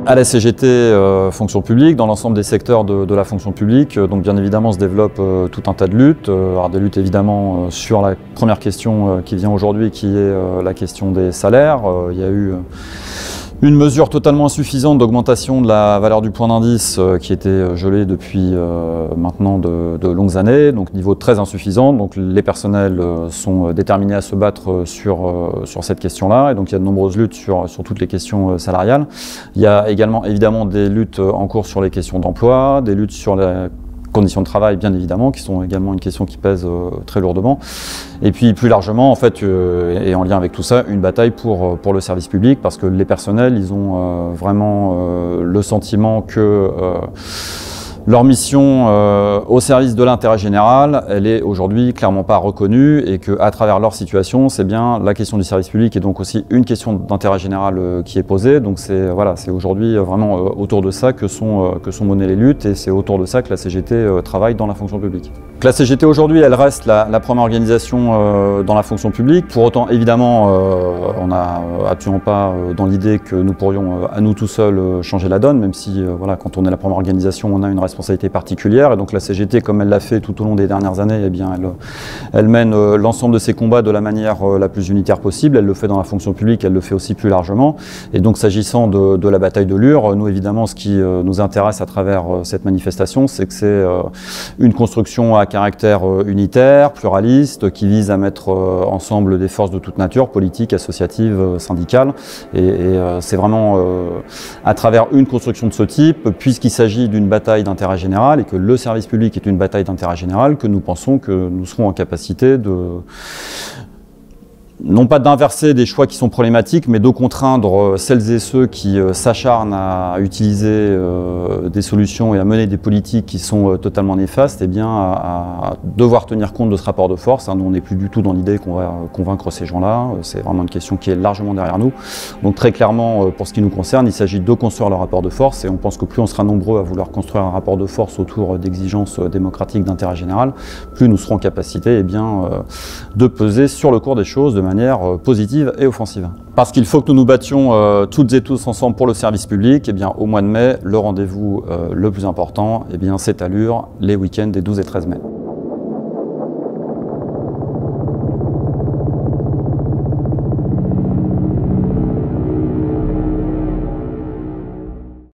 À la CGT fonction publique, dans l'ensemble des secteurs de la fonction publique, donc bien évidemment se développe tout un tas de luttes. Alors des luttes évidemment sur la première question qui vient aujourd'hui, qui est la question des salaires. Il y a eu une mesure totalement insuffisante d'augmentation de la valeur du point d'indice qui était gelée depuis maintenant de longues années, donc niveau très insuffisant. Donc les personnels sont déterminés à se battre sur cette question-là, et donc il y a de nombreuses luttes sur toutes les questions salariales. Il y a également évidemment des luttes en cours sur les questions d'emploi, des luttes sur les conditions de travail bien évidemment, qui sont également une question qui pèse très lourdement. Et puis plus largement, en fait, et en lien avec tout ça, une bataille pour le service public, parce que les personnels, ils ont vraiment le sentiment que leur mission au service de l'intérêt général, elle est aujourd'hui clairement pas reconnue, et qu'à travers leur situation, c'est bien la question du service public et donc aussi une question d'intérêt général qui est posée. Donc c'est voilà, c'est aujourd'hui vraiment autour de ça que sont menées les luttes, et c'est autour de ça que la CGT travaille dans la fonction publique. La CGT aujourd'hui, elle reste la première organisation dans la fonction publique. Pour autant, évidemment, on n'a absolument pas dans l'idée que nous pourrions à nous tout seuls changer la donne, même si voilà, quand on est la première organisation, on a une responsabilité particulière. Et donc la CGT, comme elle l'a fait tout au long des dernières années, eh bien, elle mène l'ensemble de ses combats de la manière la plus unitaire possible. Elle le fait dans la fonction publique, elle le fait aussi plus largement. Et donc s'agissant de la bataille de Lure, nous évidemment, ce qui nous intéresse à travers cette manifestation, c'est que c'est une construction à caractère unitaire, pluraliste, qui vise à mettre ensemble des forces de toute nature, politiques, associatives, syndicales. Et c'est vraiment à travers une construction de ce type, puisqu'il s'agit d'une bataille d'intérêt général et que le service public est une bataille d'intérêt général, que nous pensons que nous serons en capacité de non pas d'inverser des choix qui sont problématiques, mais de contraindre celles et ceux qui s'acharnent à utiliser des solutions et à mener des politiques qui sont totalement néfastes, eh bien, à devoir tenir compte de ce rapport de force. Nous, on n'est plus du tout dans l'idée qu'on va convaincre ces gens-là. C'est vraiment une question qui est largement derrière nous. Donc très clairement, pour ce qui nous concerne, il s'agit de construire le rapport de force, et on pense que plus on sera nombreux à vouloir construire un rapport de force autour d'exigences démocratiques d'intérêt général, plus nous serons en capacité, eh bien, de peser sur le cours des choses de manière positive et offensive. Parce qu'il faut que nous nous battions toutes et tous ensemble pour le service public, eh bien, au mois de mai, le rendez-vous le plus important, eh bien, c'est à Lure, les week-ends des 12 et 13 mai.